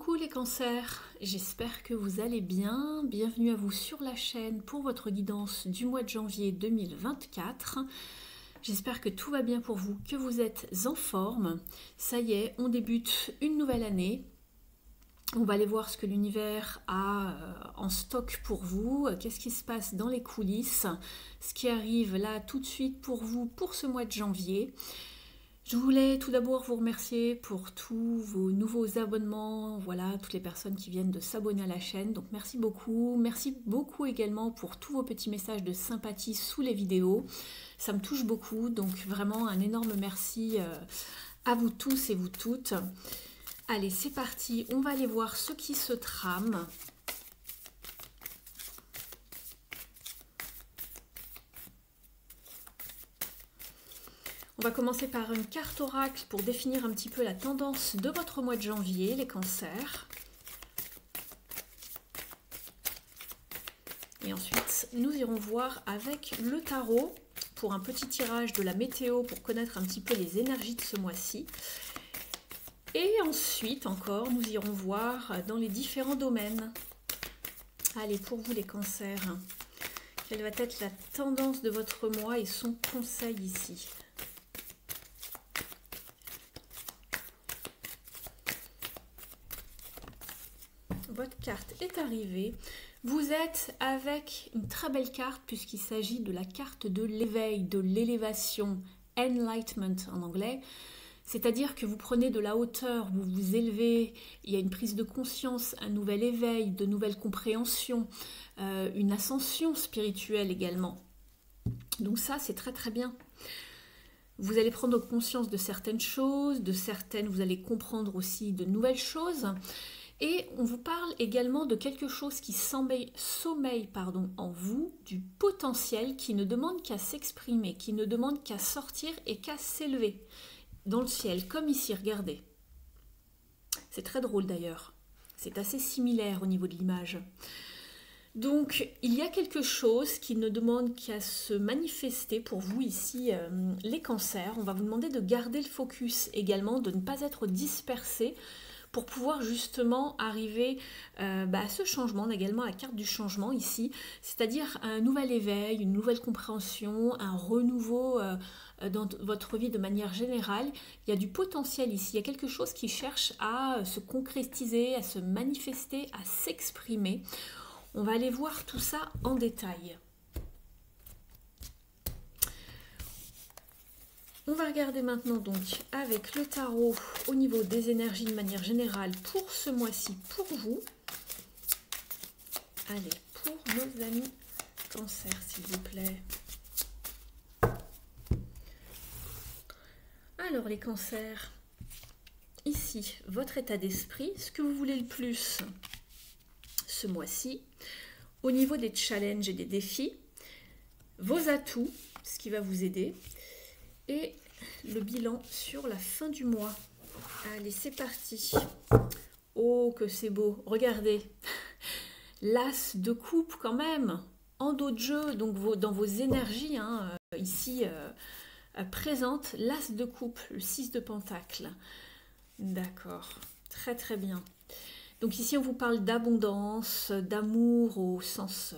Coucou les cancers, j'espère que vous allez bien. Bienvenue à vous sur la chaîne pour votre guidance du mois de janvier 2024. J'espère que tout va bien pour vous, que vous êtes en forme. Ça y est, on débute une nouvelle année. On va aller voir ce que l'univers a en stock pour vous, qu'est-ce qui se passe dans les coulisses, ce qui arrive là tout de suite pour vous pour ce mois de janvier. Je voulais tout d'abord vous remercier pour tous vos nouveaux abonnements, voilà, toutes les personnes qui viennent de s'abonner à la chaîne, donc merci beaucoup. Merci beaucoup également pour tous vos petits messages de sympathie sous les vidéos, ça me touche beaucoup, donc vraiment un énorme merci à vous tous et vous toutes. Allez, c'est parti, on va aller voir ce qui se trame. On va commencer par une carte oracle pour définir un petit peu la tendance de votre mois de janvier, les cancers. Et ensuite, nous irons voir avec le tarot pour un petit tirage de la météo pour connaître un petit peu les énergies de ce mois-ci. Et ensuite encore, nous irons voir dans les différents domaines. Allez, pour vous les cancers, quelle va être la tendance de votre mois et son conseil ici ? Votre carte est arrivée. Vous êtes avec une très belle carte puisqu'il s'agit de la carte de l'éveil, de l'élévation, enlightenment en anglais. C'est-à-dire que vous prenez de la hauteur, vous vous élevez, il y a une prise de conscience, un nouvel éveil, de nouvelles compréhensions, une ascension spirituelle également. Donc ça, c'est très très bien. Vous allez prendre conscience de certaines choses, vous allez comprendre aussi de nouvelles choses. Et on vous parle également de quelque chose qui sommeille en vous, du potentiel qui ne demande qu'à s'exprimer, qui ne demande qu'à sortir et qu'à s'élever dans le ciel, comme ici, regardez. C'est très drôle d'ailleurs, c'est assez similaire au niveau de l'image. Donc, il y a quelque chose qui ne demande qu'à se manifester pour vous ici, les cancers. On va vous demander de garder le focus également, de ne pas être dispersé, pour pouvoir justement arriver à ce changement. On a également la carte du changement ici, c'est-à-dire un nouvel éveil, une nouvelle compréhension, un renouveau dans votre vie de manière générale. Il y a du potentiel ici, il y a quelque chose qui cherche à se concrétiser, à se manifester, à s'exprimer. On va aller voir tout ça en détail. On va regarder maintenant donc avec le tarot au niveau des énergies de manière générale pour ce mois-ci, pour vous. Allez, pour nos amis Cancer, s'il vous plaît. Alors les cancers, ici, votre état d'esprit, ce que vous voulez le plus ce mois-ci, au niveau des challenges et des défis, vos atouts, ce qui va vous aider, et le bilan sur la fin du mois. Allez, c'est parti. Oh, que c'est beau. Regardez. L'as de coupe quand même. En dos de jeu, donc dans vos énergies, ici, présente l'as de coupe, le 6 de pentacle. D'accord. Très, très bien. Donc ici, on vous parle d'abondance, d'amour au sens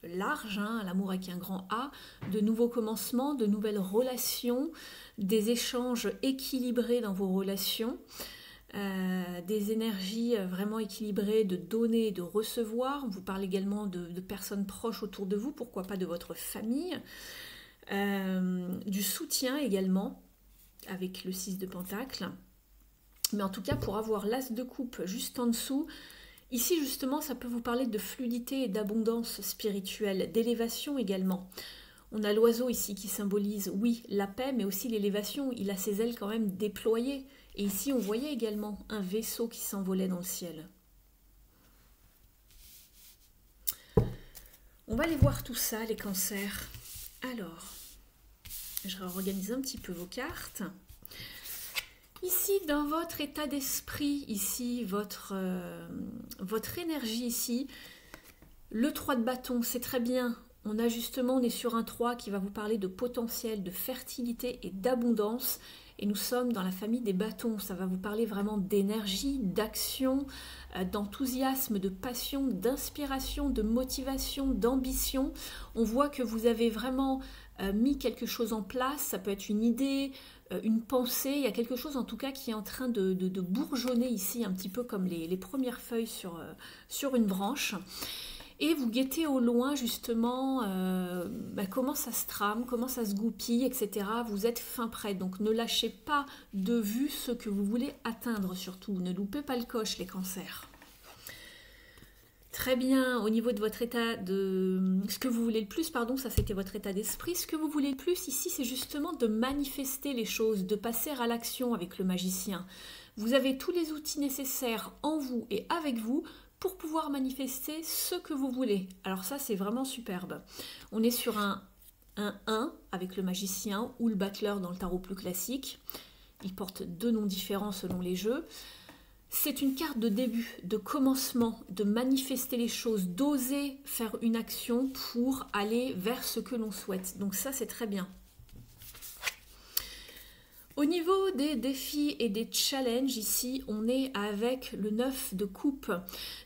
large, l'amour avec un grand A, de nouveaux commencements, de nouvelles relations, des échanges équilibrés dans vos relations, des énergies vraiment équilibrées de donner et de recevoir. On vous parle également de personnes proches autour de vous, pourquoi pas de votre famille, du soutien également avec le 6 de pentacle. Mais en tout cas, pour avoir l'as de coupe juste en dessous, ici, justement, ça peut vous parler de fluidité et d'abondance spirituelle, d'élévation également. On a l'oiseau ici qui symbolise, oui, la paix, mais aussi l'élévation. Il a ses ailes quand même déployées. Et ici, on voyait également un vaisseau qui s'envolait dans le ciel. On va aller voir tout ça, les cancers. Alors, je réorganise un petit peu vos cartes. Ici, dans votre état d'esprit, ici, votre énergie ici, le 3 de bâton, c'est très bien. On est sur un 3 qui va vous parler de potentiel, de fertilité et d'abondance. et nous sommes dans la famille des bâtons. Ça va vous parler vraiment d'énergie, d'action, d'enthousiasme, de passion, d'inspiration, de motivation, d'ambition. On voit que vous avez vraiment mis quelque chose en place. Ça peut être une idée, une pensée. Il y a quelque chose en tout cas qui est en train de bourgeonner ici, un petit peu comme les premières feuilles sur une branche. Et vous guettez au loin justement comment ça se trame, comment ça se goupille, etc. Vous êtes fin prêt, donc ne lâchez pas de vue ce que vous voulez atteindre surtout. Ne loupez pas le coche les cancers. Très bien, au niveau de votre état de... Ce que vous voulez le plus, pardon, ça c'était votre état d'esprit. Ce que vous voulez le plus ici, c'est justement de manifester les choses, de passer à l'action avec le magicien. Vous avez tous les outils nécessaires en vous et avec vous pour pouvoir manifester ce que vous voulez. Alors ça, c'est vraiment superbe. On est sur un 1 avec le magicien ou le battleur dans le tarot plus classique. Il porte 2 noms différents selon les jeux. C'est une carte de début, de commencement, de manifester les choses, d'oser faire une action pour aller vers ce que l'on souhaite. Donc ça, c'est très bien. Au niveau des défis et des challenges, ici, on est avec le 9 de coupe.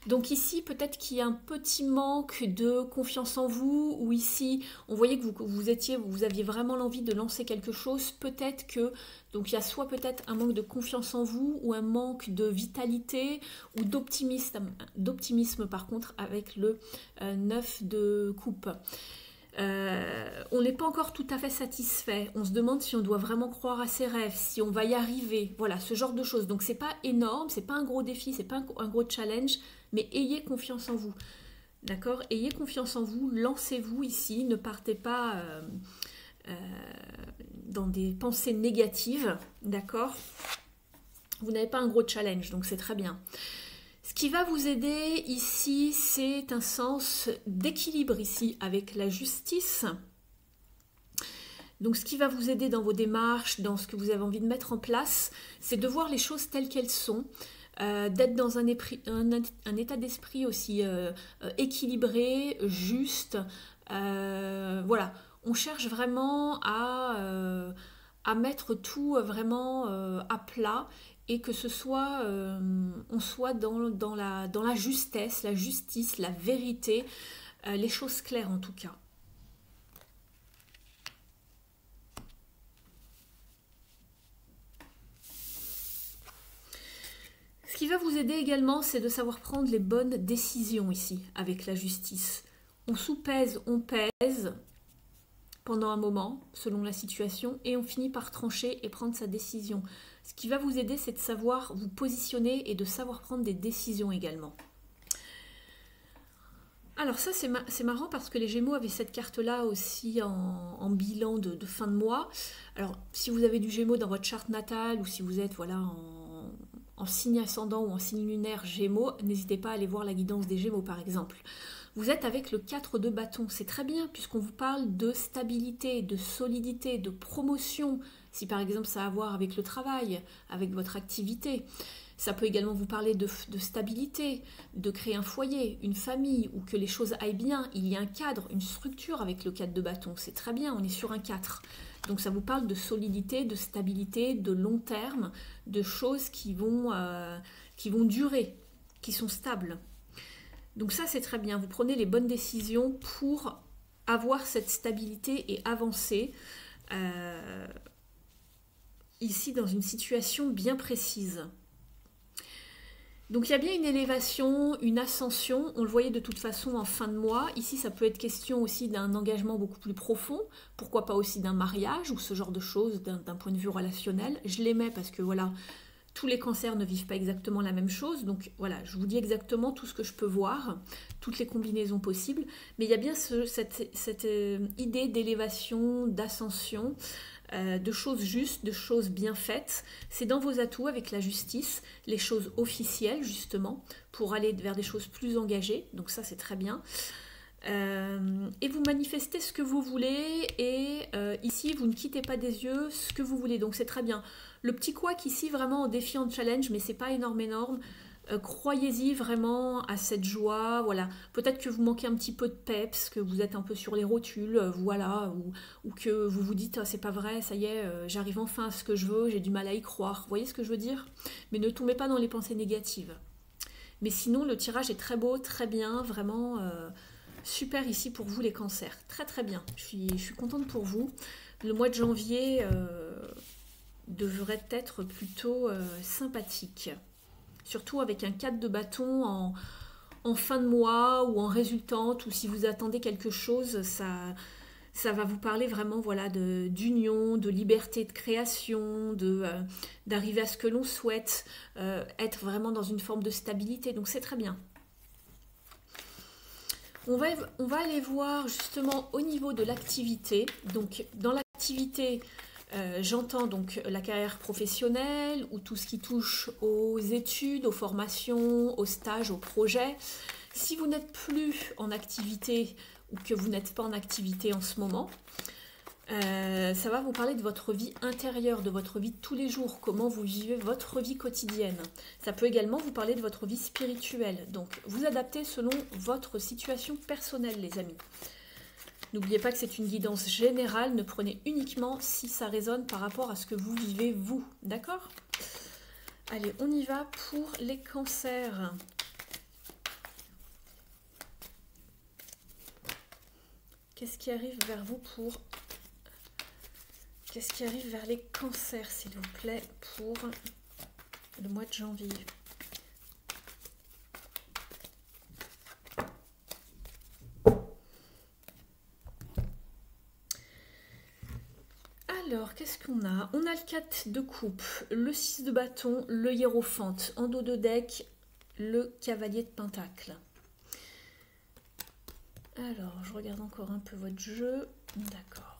Donc ici, peut-être qu'il y a un petit manque de confiance en vous, ou ici, on voyait que vous aviez vraiment l'envie de lancer quelque chose. Peut-être que, donc il y a soit peut-être un manque de confiance en vous, ou un manque de vitalité, ou d'optimisme par contre, avec le 9 de coupe. On n'est pas encore tout à fait satisfait, on se demande si on doit vraiment croire à ses rêves, si on va y arriver, voilà, ce genre de choses. Donc c'est pas énorme, c'est pas un gros défi, c'est pas un gros challenge, mais ayez confiance en vous, d'accord? Ayez confiance en vous, lancez-vous ici, ne partez pas dans des pensées négatives, d'accord? Vous n'avez pas un gros challenge, donc c'est très bien. Ce qui va vous aider ici, c'est un sens d'équilibre ici avec la justice. Donc ce qui va vous aider dans vos démarches, dans ce que vous avez envie de mettre en place, c'est de voir les choses telles qu'elles sont, d'être dans un état d'esprit aussi équilibré, juste. Voilà, on cherche vraiment à mettre tout vraiment à plat, et que ce soit, on soit dans la justesse, la justice, la vérité, les choses claires en tout cas. Ce qui va vous aider également, c'est de savoir prendre les bonnes décisions ici, avec la justice. On soupèse, on pèse pendant un moment, selon la situation, et on finit par trancher et prendre sa décision. Ce qui va vous aider, c'est de savoir vous positionner et de savoir prendre des décisions également. Alors ça, c'est marrant parce que les Gémeaux avaient cette carte-là aussi en bilan de fin de mois. Alors, si vous avez du Gémeaux dans votre charte natale, ou si vous êtes voilà, en signe ascendant ou en signe lunaire Gémeaux, n'hésitez pas à aller voir la guidance des Gémeaux, par exemple. Vous êtes avec le 4 de bâton, c'est très bien puisqu'on vous parle de stabilité, de solidité, de promotion, si par exemple ça a à voir avec le travail, avec votre activité. Ça peut également vous parler de stabilité, de créer un foyer, une famille, ou que les choses aillent bien. Il y a un cadre, une structure avec le 4 de bâton, c'est très bien, on est sur un 4. Donc ça vous parle de solidité, de stabilité, de long terme, de choses qui vont durer, qui sont stables. Donc ça, c'est très bien. Vous prenez les bonnes décisions pour avoir cette stabilité et avancer ici dans une situation bien précise. Donc il y a bien une élévation, une ascension. On le voyait de toute façon en fin de mois. Ici, ça peut être question aussi d'un engagement beaucoup plus profond. Pourquoi pas aussi d'un mariage ou ce genre de choses d'un point de vue relationnel. Je les mets parce que voilà... Tous les cancers ne vivent pas exactement la même chose, donc voilà, je vous dis exactement tout ce que je peux voir, toutes les combinaisons possibles, mais il y a bien cette idée d'élévation, d'ascension, de choses justes, de choses bien faites. C'est dans vos atouts avec la justice, les choses officielles justement, pour aller vers des choses plus engagées, donc ça c'est très bien. Et vous manifestez ce que vous voulez, et ici vous ne quittez pas des yeux ce que vous voulez, donc c'est très bien. Le petit couac ici vraiment en défi, en challenge, mais c'est pas énorme, Croyez-y vraiment à cette joie, voilà. Peut-être que vous manquez un petit peu de peps, que vous êtes un peu sur les rotules, voilà, ou que vous vous dites, ah, c'est pas vrai, ça y est, j'arrive enfin à ce que je veux, j'ai du mal à y croire. Vous voyez ce que je veux dire? Mais ne tombez pas dans les pensées négatives. Mais sinon, le tirage est très beau, très bien, vraiment super ici pour vous les cancers. Très très bien, je suis contente pour vous. Le mois de janvier devrait être plutôt sympathique. Surtout avec un 4 de bâton en fin de mois ou en résultante, ou si vous attendez quelque chose, ça va vous parler vraiment voilà, d'union, de liberté de création, d'arriver à ce que l'on souhaite, être vraiment dans une forme de stabilité. Donc c'est très bien. On va aller voir justement au niveau de l'activité. Donc dans l'activité, j'entends donc la carrière professionnelle ou tout ce qui touche aux études, aux formations, aux stages, aux projets. Si vous n'êtes plus en activité ou que vous n'êtes pas en activité en ce moment, ça va vous parler de votre vie intérieure, de votre vie de tous les jours, comment vous vivez votre vie quotidienne. Ça peut également vous parler de votre vie spirituelle. Donc vous adaptez selon votre situation personnelle, les amis. N'oubliez pas que c'est une guidance générale, ne prenez uniquement si ça résonne par rapport à ce que vous vivez vous, d'accord? Allez, on y va pour les cancers. Qu'est-ce qui arrive vers vous pour... Qu'est-ce qui arrive vers les cancers, s'il vous plaît, pour le mois de janvier? Alors, qu'est-ce qu'on a? On a le 4 de coupe, le 6 de bâton, le hiérophante. En dos de deck, le cavalier de pentacle. Alors, je regarde encore un peu votre jeu. D'accord.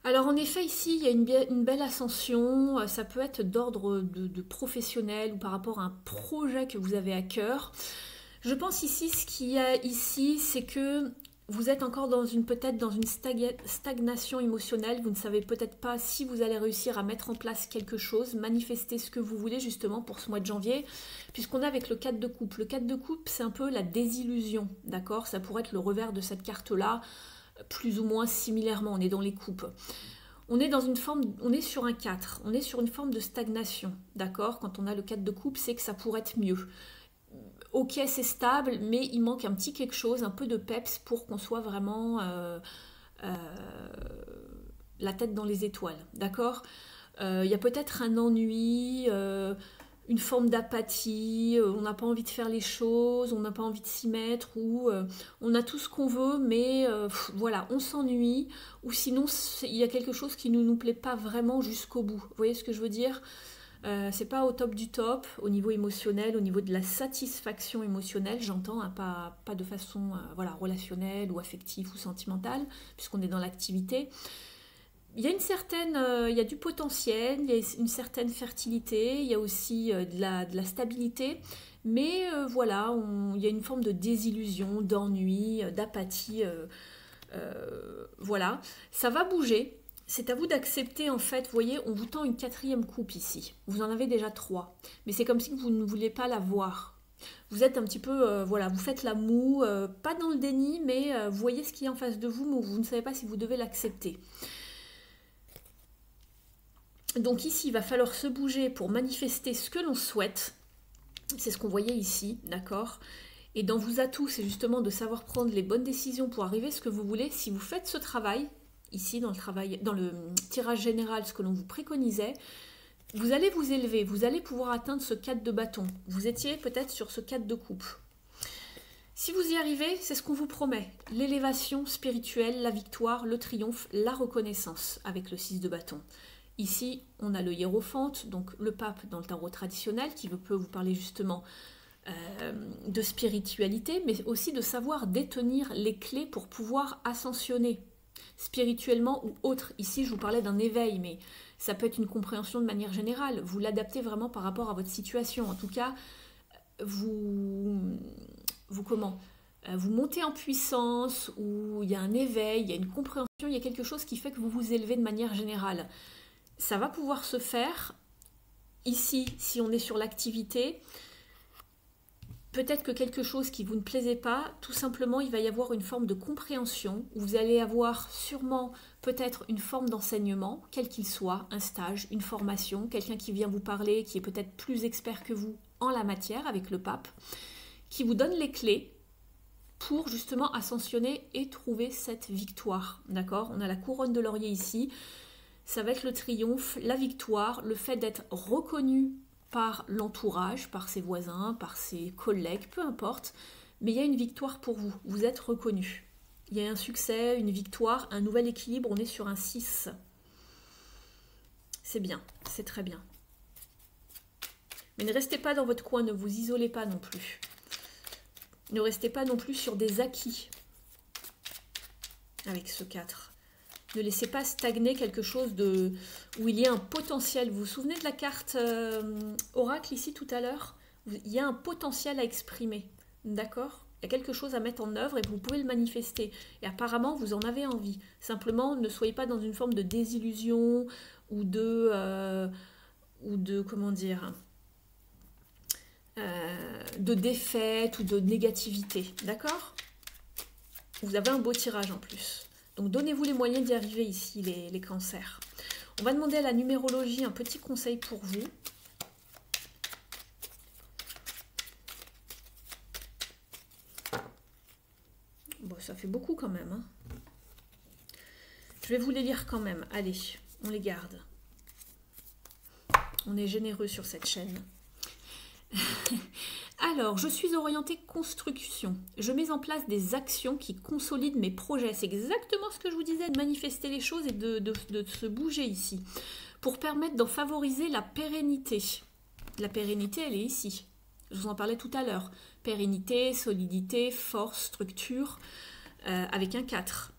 Alors, en effet, ici, il y a une belle ascension. Ça peut être d'ordre de professionnel ou par rapport à un projet que vous avez à cœur. Je pense ici, ce qu'il y a ici, c'est que vous êtes encore peut-être dans une stagnation émotionnelle. Vous ne savez peut-être pas si vous allez réussir à mettre en place quelque chose, manifester ce que vous voulez justement pour ce mois de janvier, puisqu'on est avec le 4 de coupe. Le 4 de coupe, c'est un peu la désillusion, d'accord? Ça pourrait être le revers de cette carte-là, plus ou moins similairement, on est dans les coupes. On est dans une forme, on est sur un 4, on est sur une forme de stagnation, d'accord? Quand on a le 4 de coupe, c'est que ça pourrait être mieux. Ok, c'est stable, mais il manque un petit quelque chose, un peu de peps pour qu'on soit vraiment la tête dans les étoiles, d'accord? Il y a peut-être un ennui, une forme d'apathie, on n'a pas envie de faire les choses, on n'a pas envie de s'y mettre, ou on a tout ce qu'on veut, mais voilà, on s'ennuie, ou sinon il y a quelque chose qui ne nous plaît pas vraiment jusqu'au bout. Vous voyez ce que je veux dire? C'est pas au top du top, au niveau émotionnel, au niveau de la satisfaction émotionnelle, j'entends, hein, pas de façon voilà, relationnelle ou affective ou sentimentale, puisqu'on est dans l'activité. Il y a il y a du potentiel, il y a une certaine fertilité, il y a aussi de la stabilité, mais voilà, il y a une forme de désillusion, d'ennui, d'apathie, voilà. Ça va bouger. C'est à vous d'accepter, en fait, vous voyez, on vous tend une 4e coupe ici. Vous en avez déjà 3, mais c'est comme si vous ne vouliez pas la voir. Vous êtes un petit peu, voilà, vous faites la moue, pas dans le déni, mais vous voyez ce qui est en face de vous, mais vous ne savez pas si vous devez l'accepter. Donc ici, il va falloir se bouger pour manifester ce que l'on souhaite. C'est ce qu'on voyait ici, d'accord? Et dans vos atouts, c'est justement de savoir prendre les bonnes décisions pour arriver à ce que vous voulez. Si vous faites ce travail, ici dans le tirage général, ce que l'on vous préconisait, vous allez vous élever, vous allez pouvoir atteindre ce 4 de bâton. Vous étiez peut-être sur ce 4 de coupe. Si vous y arrivez, c'est ce qu'on vous promet. L'élévation spirituelle, la victoire, le triomphe, la reconnaissance avec le 6 de bâton. Ici, on a le hiérophante, donc le pape dans le tarot traditionnel, qui peut vous parler justement de spiritualité, mais aussi de savoir détenir les clés pour pouvoir ascensionner spirituellement ou autre. Ici, je vous parlais d'un éveil, mais ça peut être une compréhension de manière générale. Vous l'adaptez vraiment par rapport à votre situation. En tout cas, vous montez en puissance, ou il y a un éveil, il y a une compréhension, il y a quelque chose qui fait que vous vous élevez de manière générale. Ça va pouvoir se faire. ici, si on est sur l'activité, peut-être que quelque chose qui vous ne plaisait pas, tout simplement, il va y avoir une forme de compréhension, où vous allez avoir sûrement peut-être une forme d'enseignement, quel qu'il soit, un stage, une formation, quelqu'un qui vient vous parler, qui est peut-être plus expert que vous en la matière, avec le pape, qui vous donne les clés pour justement ascensionner et trouver cette victoire. D'accord? On a la couronne de laurier ici, ça va être le triomphe, la victoire, le fait d'être reconnu par l'entourage, par ses voisins, par ses collègues, peu importe, mais il y a une victoire pour vous, vous êtes reconnu. Il y a un succès, une victoire, un nouvel équilibre, on est sur un 6. C'est bien, c'est très bien. Mais ne restez pas dans votre coin, ne vous isolez pas non plus. Ne restez pas non plus sur des acquis avec ce 4. Ne laissez pas stagner quelque chose où il y a un potentiel. Vous vous souvenez de la carte oracle ici tout à l'heure? Il y a un potentiel à exprimer. D'accord? Il y a quelque chose à mettre en œuvre et vous pouvez le manifester. Et apparemment, vous en avez envie. Simplement, ne soyez pas dans une forme de désillusion ou de comment dire, de défaite ou de négativité. D'accord? Vous avez un beau tirage en plus. Donc donnez-vous les moyens d'y arriver ici, les cancers. On va demander à la numérologie un petit conseil pour vous. Bon, ça fait beaucoup quand même. Hein. Je vais vous les lire quand même. Allez, on les garde. On est généreux sur cette chaîne. Alors, je suis orientée construction. Je mets en place des actions qui consolident mes projets. C'est exactement ce que je vous disais, de manifester les choses et de se bouger ici. Pour permettre d'en favoriser la pérennité. La pérennité, elle est ici. Je vous en parlais tout à l'heure. Pérennité, solidité, force, structure, avec un 4.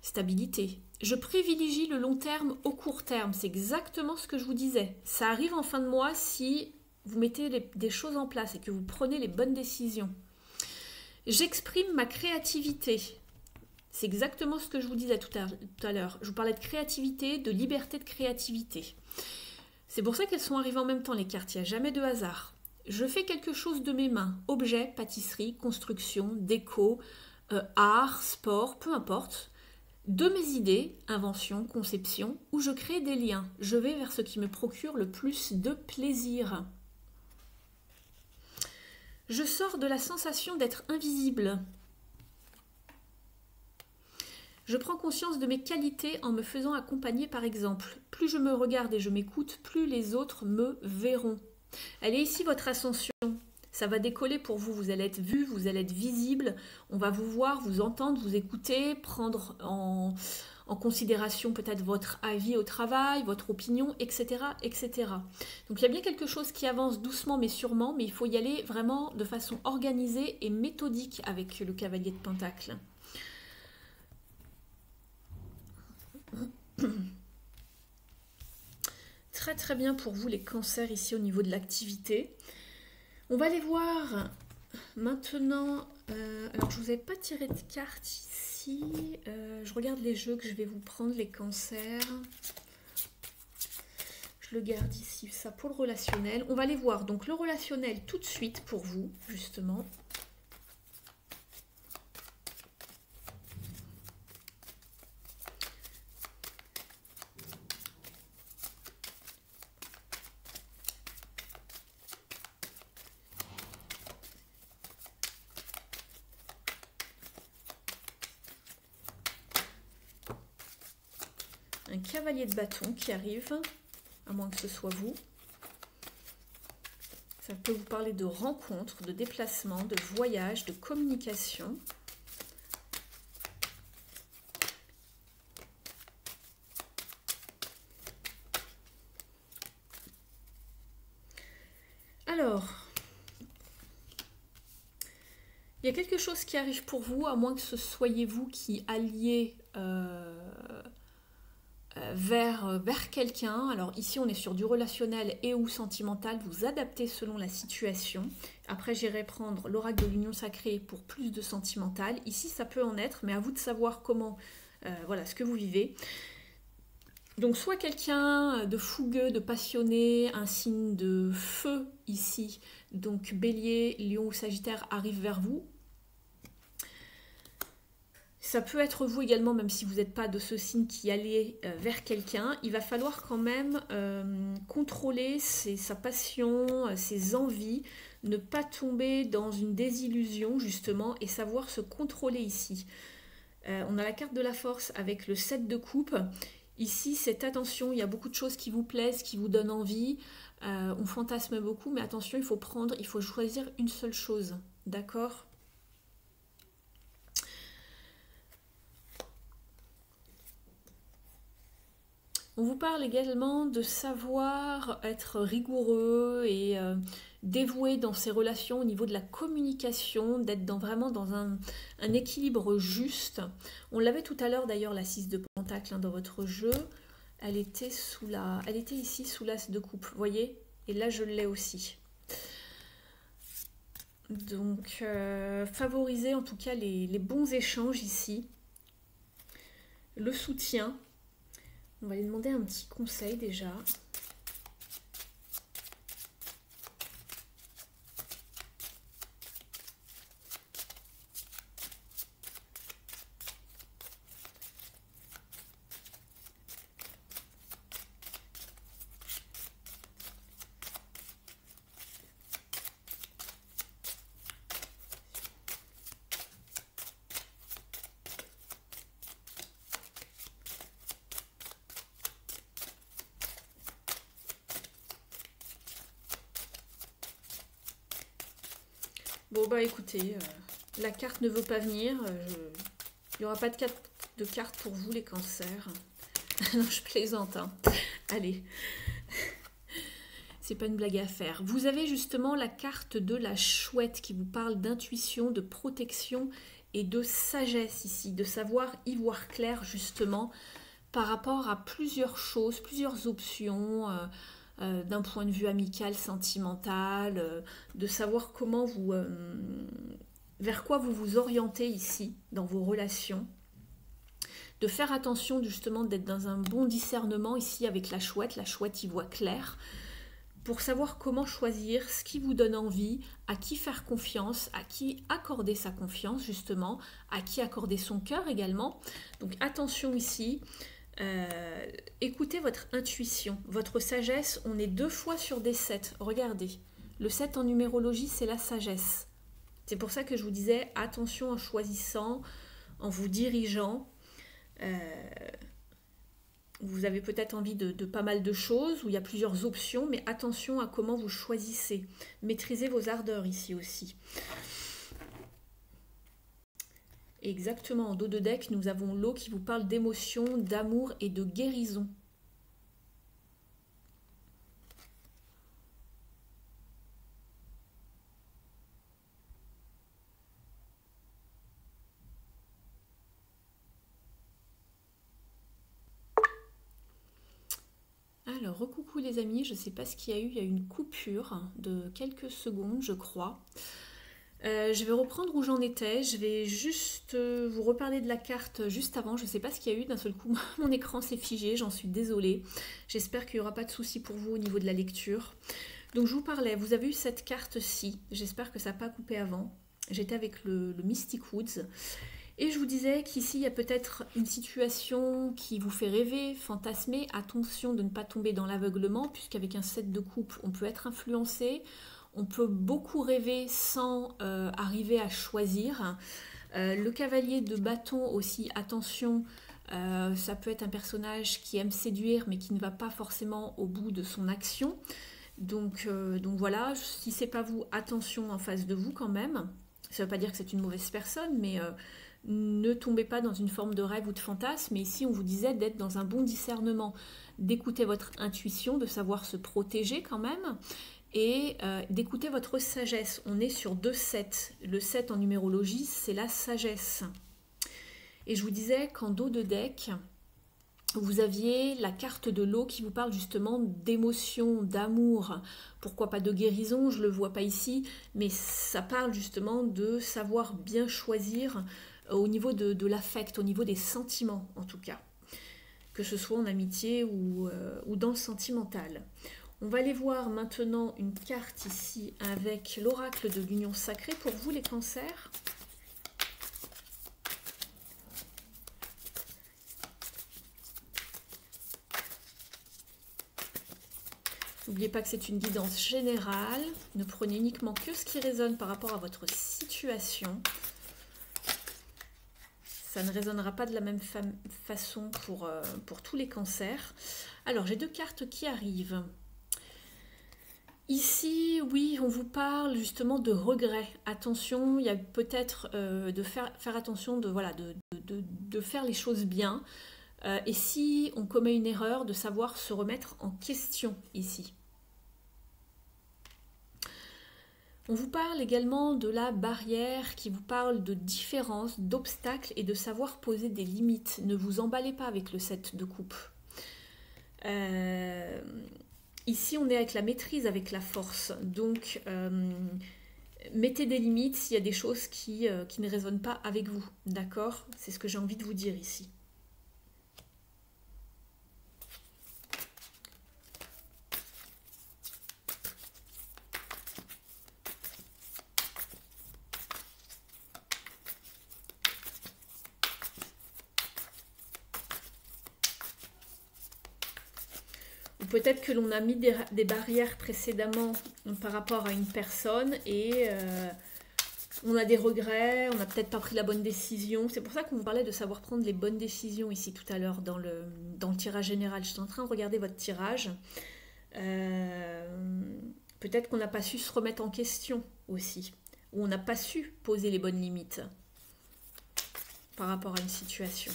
Stabilité. Je privilégie le long terme au court terme. C'est exactement ce que je vous disais. Ça arrive en fin de mois si vous mettez des choses en place et que vous prenez les bonnes décisions. J'exprime ma créativité. C'est exactement ce que je vous disais tout à l'heure. Je vous parlais de créativité, de liberté de créativité. C'est pour ça qu'elles sont arrivées en même temps, les cartes. Il n'y a jamais de hasard. Je fais quelque chose de mes mains. Objet, pâtisserie, construction, déco, art, sport, peu importe. De mes idées, invention, conception, où je crée des liens. Je vais vers ce qui me procure le plus de plaisir. Je sors de la sensation d'être invisible. Je prends conscience de mes qualités en me faisant accompagner par exemple. Plus je me regarde et je m'écoute, plus les autres me verront. Elle est ici votre ascension. Ça va décoller pour vous. Vous allez être vu, vous allez être visible. On va vous voir, vous entendre, vous écouter, prendre en considération peut-être votre avis au travail, votre opinion, etc., etc. Donc il y a bien quelque chose qui avance doucement mais sûrement, mais il faut y aller vraiment de façon organisée et méthodique avec le cavalier de Pentacle. Très très bien pour vous les cancers ici au niveau de l'activité. On va aller voir maintenant. Alors je ne vous ai pas tiré de carte ici. Je regarde les jeux que je vais vous prendre, les cancers. Je le garde ici, ça pour le relationnel. On va aller voir donc le relationnel tout de suite pour vous, justement. Un cavalier de bâton qui arrive, à moins que ce soit vous. Ça peut vous parler de rencontres, de déplacements, de voyages, de communication. Alors, il y a quelque chose qui arrive pour vous, à moins que ce soyez vous qui alliez vers quelqu'un. Alors ici on est sur du relationnel et ou sentimental, vous adaptez selon la situation. Après j'irai prendre l'oracle de l'union sacrée pour plus de sentimental. Ici ça peut en être, mais à vous de savoir comment, voilà ce que vous vivez. Donc soit quelqu'un de fougueux, de passionné, un signe de feu ici, donc Bélier, Lion ou Sagittaire arrive vers vous. Ça peut être vous également, même si vous n'êtes pas de ce signe qui allait vers quelqu'un. Il va falloir quand même contrôler sa passion, ses envies, ne pas tomber dans une désillusion justement et savoir se contrôler ici. On a la carte de la force avec le 7 de coupe. Ici, c'est attention, il y a beaucoup de choses qui vous plaisent, qui vous donnent envie. On fantasme beaucoup, mais attention, il faut choisir une seule chose. D'accord ? On vous parle également de savoir être rigoureux et dévoué dans ses relations au niveau de la communication, d'être vraiment dans un équilibre juste. On l'avait tout à l'heure d'ailleurs, la 6 de Pentacle dans votre jeu. Elle était ici sous l'As de coupe, vous voyez? Et là je l'ai aussi. Donc favoriser en tout cas les bons échanges ici. Le soutien. On va lui demander un petit conseil déjà. Bon bah écoutez, la carte ne veut pas venir, il n'y aura pas de carte pour vous les cancers. Non, je plaisante, hein. Allez, c'est pas une blague à faire. Vous avez justement la carte de la chouette qui vous parle d'intuition, de protection et de sagesse ici, de savoir y voir clair justement par rapport à plusieurs choses, plusieurs options, d'un point de vue amical, sentimental, de savoir comment vers quoi vous vous orientez ici dans vos relations, de faire attention justement d'être dans un bon discernement ici avec la chouette y voit clair, pour savoir comment choisir ce qui vous donne envie, à qui faire confiance, à qui accorder sa confiance justement, à qui accorder son cœur également. Donc attention ici. Écoutez votre intuition, votre sagesse. On est 2 fois sur des 7. Regardez, le 7 en numérologie, c'est la sagesse. C'est pour ça que je vous disais, attention en choisissant, en vous dirigeant. Vous avez peut-être envie de pas mal de choses, où il y a plusieurs options, mais attention à comment vous choisissez. Maîtrisez vos ardeurs ici aussi. Exactement, en dos de deck, nous avons l'eau qui vous parle d'émotion, d'amour et de guérison. Alors, recoucou les amis, je ne sais pas ce qu'il y a eu, il y a eu une coupure de quelques secondes, je crois. Je vais reprendre où j'en étais, je vais juste vous reparler de la carte juste avant, je ne sais pas ce qu'il y a eu, d'un seul coup mon écran s'est figé, j'en suis désolée. J'espère qu'il n'y aura pas de souci pour vous au niveau de la lecture. Donc je vous parlais, vous avez eu cette carte-ci, j'espère que ça n'a pas coupé avant. J'étais avec le Mystic Woods. Et je vous disais qu'ici, il y a peut-être une situation qui vous fait rêver, fantasmer. Attention de ne pas tomber dans l'aveuglement, puisqu'avec un 7 de coupe, on peut être influencé. On peut beaucoup rêver sans arriver à choisir. Le cavalier de bâton aussi, attention, ça peut être un personnage qui aime séduire, mais qui ne va pas forcément au bout de son action. Donc voilà, si c'est pas vous, attention en face de vous quand même. Ça ne veut pas dire que c'est une mauvaise personne, mais ne tombez pas dans une forme de rêve ou de fantasme. Mais ici, on vous disait d'être dans un bon discernement, d'écouter votre intuition, de savoir se protéger quand même, et d'écouter votre sagesse. On est sur 2-7. Le 7 en numérologie, c'est la sagesse. Et je vous disais qu'en dos de deck, vous aviez la carte de l'eau qui vous parle justement d'émotion, d'amour, pourquoi pas de guérison, je ne le vois pas ici, mais ça parle justement de savoir bien choisir au niveau de l'affect, au niveau des sentiments en tout cas. que ce soit en amitié ou dans le sentimental. On va aller voir maintenant une carte ici avec l'oracle de l'union sacrée pour vous les cancers. N'oubliez pas que c'est une guidance générale. Ne prenez uniquement que ce qui résonne par rapport à votre situation. Ça ne résonnera pas de la même façon pour tous les cancers. Alors, j'ai deux cartes qui arrivent. Ici, oui, on vous parle justement de regret. Attention, il y a peut-être de faire attention de faire les choses bien. Et si on commet une erreur, de savoir se remettre en question ici. On vous parle également de la barrière qui vous parle de différences, d'obstacles et de savoir poser des limites. Ne vous emballez pas avec le 7 de coupe. Ici, on est avec la maîtrise, avec la force. Donc, mettez des limites s'il y a des choses qui ne résonnent pas avec vous. D'accord? C'est ce que j'ai envie de vous dire ici. Peut-être que l'on a mis des barrières précédemment par rapport à une personne et on a des regrets, on n'a peut-être pas pris la bonne décision. C'est pour ça qu'on vous parlait de savoir prendre les bonnes décisions ici tout à l'heure dans le tirage général. Je suis en train de regarder votre tirage. Peut-être qu'on n'a pas su se remettre en question aussi, ou on n'a pas su poser les bonnes limites par rapport à une situation.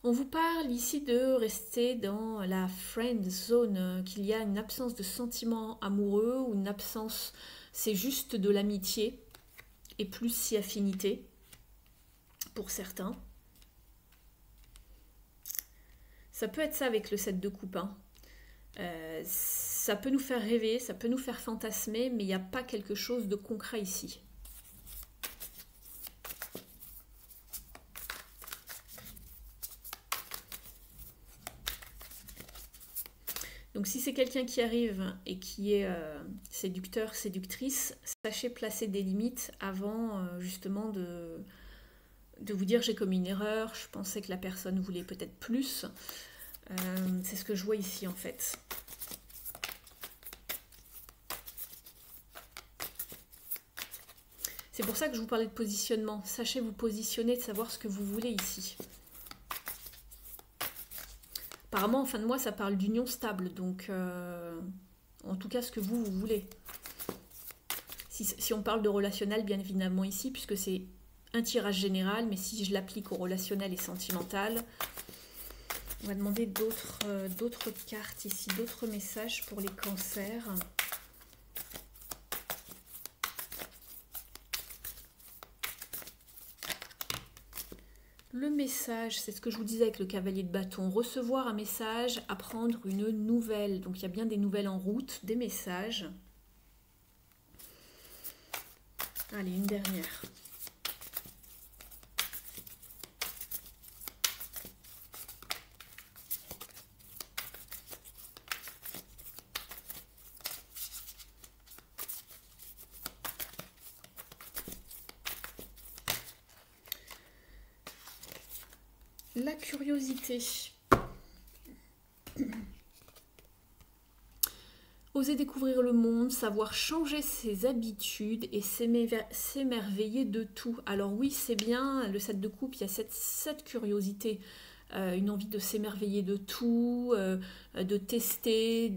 On vous parle ici de rester dans la friend zone, qu'il y a une absence de sentiments amoureux ou une absence, c'est juste de l'amitié et plus si affinité pour certains. Ça peut être ça avec le 7 de coupe. Hein. Ça peut nous faire rêver, ça peut nous faire fantasmer, mais il n'y a pas quelque chose de concret ici. Donc si c'est quelqu'un qui arrive et qui est séducteur, séductrice, sachez placer des limites avant justement de vous dire j'ai commis une erreur, je pensais que la personne voulait peut-être plus. C'est ce que je vois ici en fait. C'est pour ça que je vous parlais de positionnement. Sachez vous positionner, de savoir ce que vous voulez ici. Apparemment, en fin de mois, ça parle d'union stable. Donc, en tout cas, ce que vous voulez. Si on parle de relationnel, bien évidemment ici, puisque c'est un tirage général, mais si je l'applique au relationnel et sentimental, on va demander d'autres cartes ici, d'autres messages pour les cancers. Le message, c'est ce que je vous disais avec le cavalier de bâton. Recevoir un message, apprendre une nouvelle. Donc il y a bien des nouvelles en route, des messages. Allez, une dernière. La curiosité. Oser découvrir le monde, savoir changer ses habitudes et s'émerveiller de tout. Alors oui, c'est bien, le 7 de coupe, il y a cette curiosité, une envie de s'émerveiller de tout, de tester,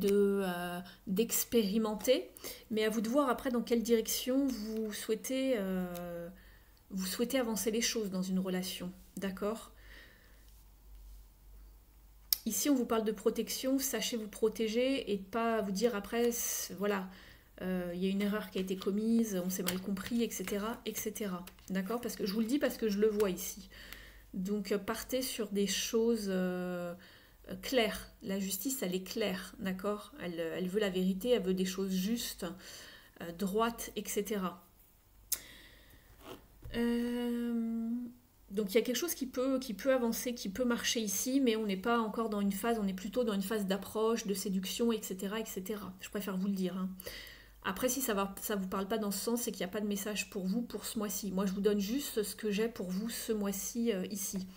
d'expérimenter. Mais à vous de voir après dans quelle direction vous souhaitez avancer les choses dans une relation. D'accord ? Ici, on vous parle de protection, sachez vous protéger et pas vous dire après, voilà, il y a une erreur qui a été commise, on s'est mal compris, etc. etc. D'accord? Parce que je vous le dis parce que je le vois ici. Donc, partez sur des choses claires. La justice, elle est claire, d'accord? Elle veut la vérité, elle veut des choses justes, droites, etc. Donc il y a quelque chose qui peut avancer, qui peut marcher ici, mais on n'est pas encore dans une phase, on est plutôt dans une phase d'approche, de séduction, etc., etc. Je préfère vous le dire, hein. Après, si ça vous parle pas dans ce sens, c'est qu'il n'y a pas de message pour vous pour ce mois-ci. Moi, je vous donne juste ce que j'ai pour vous ce mois-ci ici.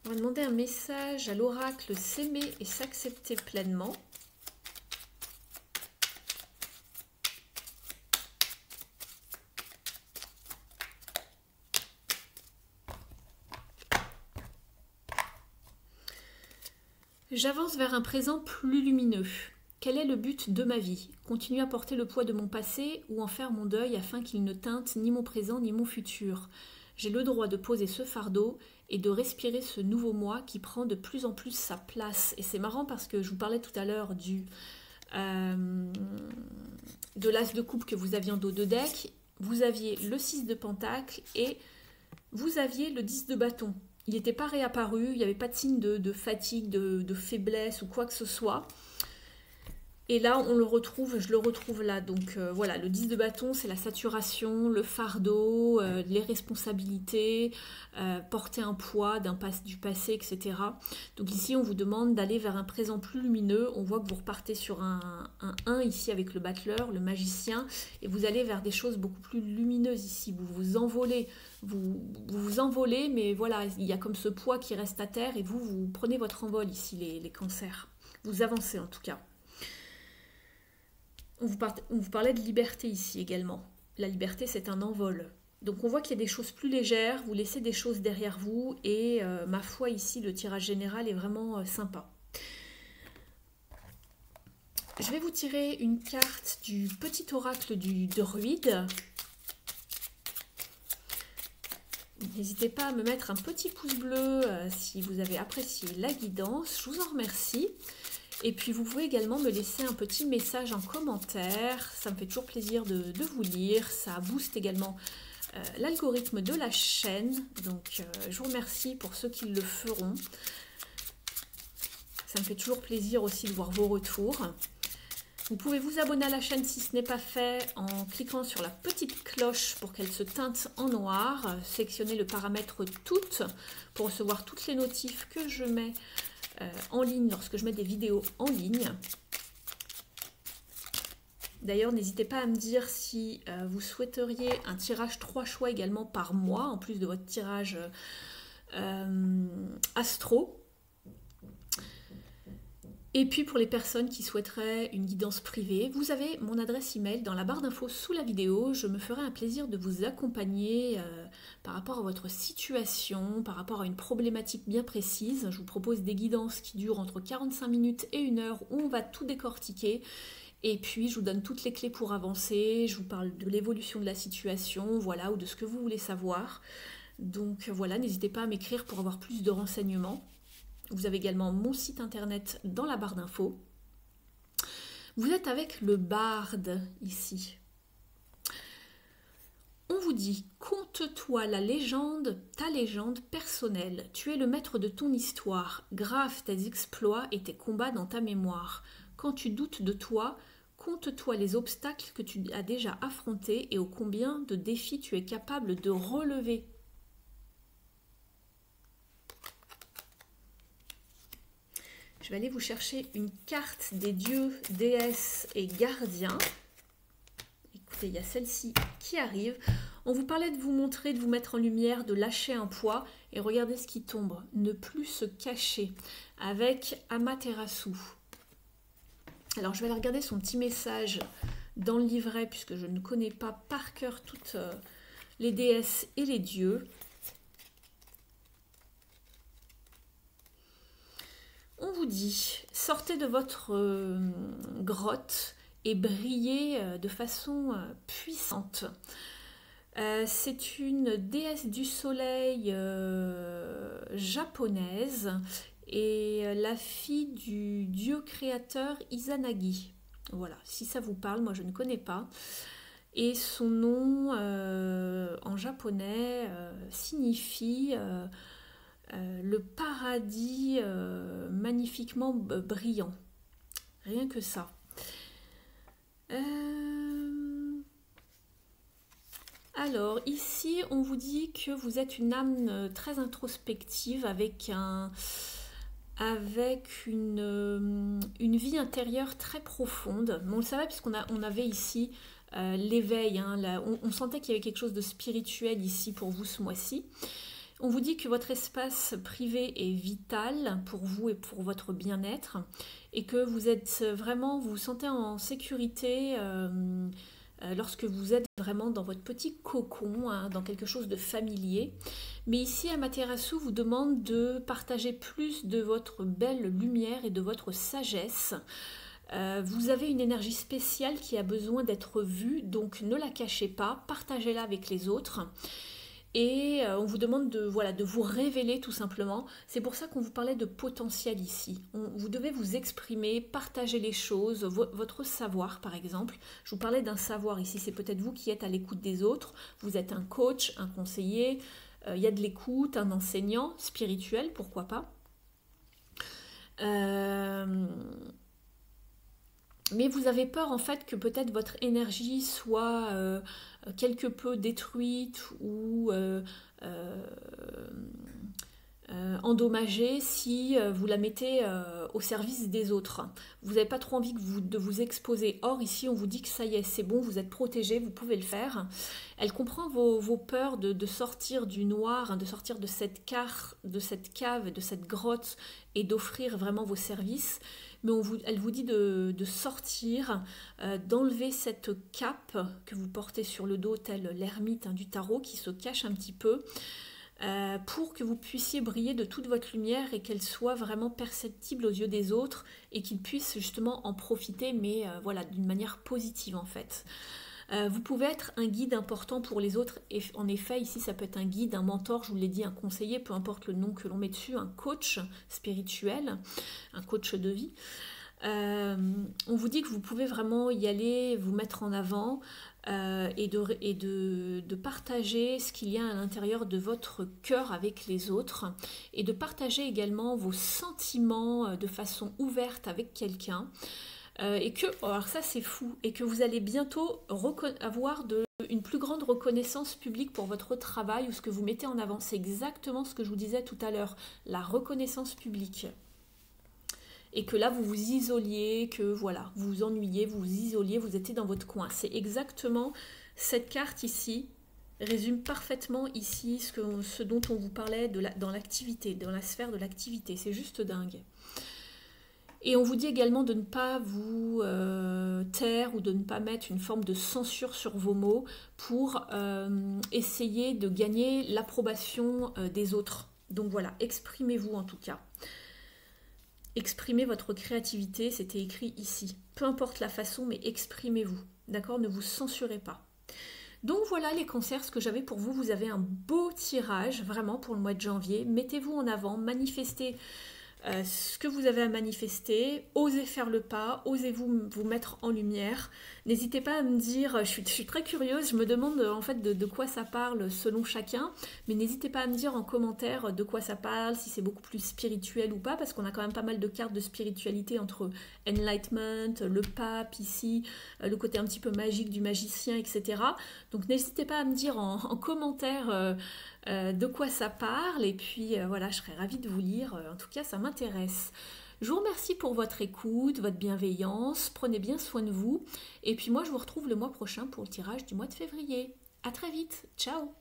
On va demander un message à l'oracle, s'aimer et s'accepter pleinement. J'avance vers un présent plus lumineux. Quel est le but de ma vie? Continuer à porter le poids de mon passé ou en faire mon deuil afin qu'il ne teinte ni mon présent ni mon futur? J'ai le droit de poser ce fardeau et de respirer ce nouveau moi qui prend de plus en plus sa place. Et c'est marrant parce que je vous parlais tout à l'heure de l'as de coupe que vous aviez en dos de deck. Vous aviez le 6 de pentacle et vous aviez le 10 de bâton. Il n'était pas réapparu, il n'y avait pas de signe de fatigue, de faiblesse ou quoi que ce soit. Et là, je le retrouve là. Donc voilà, le 10 de bâton, c'est la saturation, le fardeau, les responsabilités, porter un poids du passé, etc. Donc ici, on vous demande d'aller vers un présent plus lumineux. On voit que vous repartez sur un 1 ici avec le battleur, le magicien, et vous allez vers des choses beaucoup plus lumineuses ici. Vous vous envolez, vous envolez, mais voilà, il y a comme ce poids qui reste à terre, et vous prenez votre envol ici, les cancers. Vous avancez en tout cas. On vous parlait de liberté ici également. La liberté, c'est un envol. Donc on voit qu'il y a des choses plus légères, vous laissez des choses derrière vous et ma foi ici, le tirage général est vraiment sympa. Je vais vous tirer une carte du petit oracle du druide. N'hésitez pas à me mettre un petit pouce bleu si vous avez apprécié la guidance, je vous en remercie. Et puis vous pouvez également me laisser un petit message en commentaire, ça me fait toujours plaisir de vous lire, ça booste également l'algorithme de la chaîne, donc je vous remercie pour ceux qui le feront. Ça me fait toujours plaisir aussi de voir vos retours. Vous pouvez vous abonner à la chaîne si ce n'est pas fait en cliquant sur la petite cloche pour qu'elle se teinte en noir. Sélectionnez le paramètre toutes pour recevoir toutes les notifs que je mets en ligne lorsque je mets des vidéos en ligne. D'ailleurs, n'hésitez pas à me dire si vous souhaiteriez un tirage 3 choix également par mois, en plus de votre tirage astro. Et puis pour les personnes qui souhaiteraient une guidance privée, vous avez mon adresse email dans la barre d'infos sous la vidéo. Je me ferai un plaisir de vous accompagner par rapport à votre situation, par rapport à une problématique bien précise. Je vous propose des guidances qui durent entre 45 minutes et 1 heure où on va tout décortiquer. Et puis je vous donne toutes les clés pour avancer, je vous parle de l'évolution de la situation, voilà, ou de ce que vous voulez savoir. Donc voilà, n'hésitez pas à m'écrire pour avoir plus de renseignements. Vous avez également mon site internet dans la barre d'infos. Vous êtes avec le barde ici. On vous dit, conte-toi la légende, ta légende personnelle. Tu es le maître de ton histoire. Grave tes exploits et tes combats dans ta mémoire. Quand tu doutes de toi, compte-toi les obstacles que tu as déjà affrontés et ô combien de défis tu es capable de relever. Je vais aller vous chercher une carte des dieux, déesses et gardiens. Écoutez, il y a celle-ci qui arrive. On vous parlait de vous montrer, de vous mettre en lumière, de lâcher un poids. Et regardez ce qui tombe. Ne plus se cacher avec Amaterasu. Alors, je vais aller regarder son petit message dans le livret, puisque je ne connais pas par cœur toutes les déesses et les dieux. On vous dit, sortez de votre grotte et brillez de façon puissante. C'est une déesse du soleil japonaise et la fille du dieu créateur Izanagi. Voilà, si ça vous parle, moi je ne connais pas. Et son nom en japonais signifie le paradis magnifiquement brillant. Rien que ça. Alors, ici, on vous dit que vous êtes une âme très introspective avec une vie intérieure très profonde. Mais on le savait puisqu'on avait ici l'éveil. Hein, on sentait qu'il y avait quelque chose de spirituel ici pour vous ce mois-ci. On vous dit que votre espace privé est vital pour vous et pour votre bien-être et que vous êtes vraiment, vous vous sentez en sécurité lorsque vous êtes vraiment dans votre petit cocon, hein, dans quelque chose de familier. Mais ici, Amaterasu vous demande de partager plus de votre belle lumière et de votre sagesse. Vous avez une énergie spéciale qui a besoin d'être vue, donc ne la cachez pas, partagez-la avec les autres. Et on vous demande de vous révéler tout simplement. C'est pour ça qu'on vous parlait de potentiel ici. Vous devez vous exprimer, partager les choses, votre savoir par exemple. Je vous parlais d'un savoir ici, c'est peut-être vous qui êtes à l'écoute des autres. Vous êtes un coach, un conseiller, il y a de l'écoute, un enseignant spirituel, pourquoi pas. Mais vous avez peur en fait que peut-être votre énergie soit quelque peu détruite ou endommagée si vous la mettez au service des autres. Vous n'avez pas trop envie de vous exposer. Or ici on vous dit que ça y est, c'est bon, vous êtes protégé, vous pouvez le faire. Elle comprend vos peurs de sortir du noir, hein, de sortir de cette cave, de cette grotte et d'offrir vraiment vos services. Mais elle vous dit de sortir, d'enlever cette cape que vous portez sur le dos, tel l'ermite hein, du tarot qui se cache un petit peu, pour que vous puissiez briller de toute votre lumière et qu'elle soit vraiment perceptible aux yeux des autres et qu'ils puissent justement en profiter, mais voilà, d'une manière positive en fait. Vous pouvez être un guide important pour les autres, et en effet ici ça peut être un guide, un mentor, je vous l'ai dit, un conseiller, peu importe le nom que l'on met dessus, un coach spirituel, un coach de vie. On vous dit que vous pouvez vraiment y aller, vous mettre en avant et de partager ce qu'il y a à l'intérieur de votre cœur avec les autres et de partager également vos sentiments de façon ouverte avec quelqu'un. Et que, alors ça c'est fou, et que vous allez bientôt avoir une plus grande reconnaissance publique pour votre travail ou ce que vous mettez en avant. C'est exactement ce que je vous disais tout à l'heure, la reconnaissance publique. Et que là vous vous isoliez, que voilà, vous vous ennuyez, vous vous isoliez, vous étiez dans votre coin. C'est exactement cette carte ici, résume parfaitement ici ce dont on vous parlait dans l'activité, dans la sphère de l'activité. C'est juste dingue. Et on vous dit également de ne pas vous taire ou de ne pas mettre une forme de censure sur vos mots pour essayer de gagner l'approbation des autres. Donc voilà, exprimez-vous en tout cas. Exprimez votre créativité, c'était écrit ici. Peu importe la façon, mais exprimez-vous. D'accord? Ne vous censurez pas. Donc voilà les cancers, ce que j'avais pour vous. Vous avez un beau tirage, vraiment, pour le mois de janvier. Mettez-vous en avant, manifestez ce que vous avez à manifester, osez faire le pas, osez vous mettre en lumière. N'hésitez pas à me dire, je suis très curieuse, je me demande en fait de quoi ça parle selon chacun, mais n'hésitez pas à me dire en commentaire de quoi ça parle, si c'est beaucoup plus spirituel ou pas, parce qu'on a quand même pas mal de cartes de spiritualité entre Enlightenment, le pape ici, le côté un petit peu magique du magicien, etc. Donc n'hésitez pas à me dire en commentaire de quoi ça parle, et puis voilà, je serais ravie de vous lire, en tout cas ça m'intéresse. Je vous remercie pour votre écoute, votre bienveillance, prenez bien soin de vous, et puis moi je vous retrouve le mois prochain pour le tirage du mois de février. À très vite, ciao!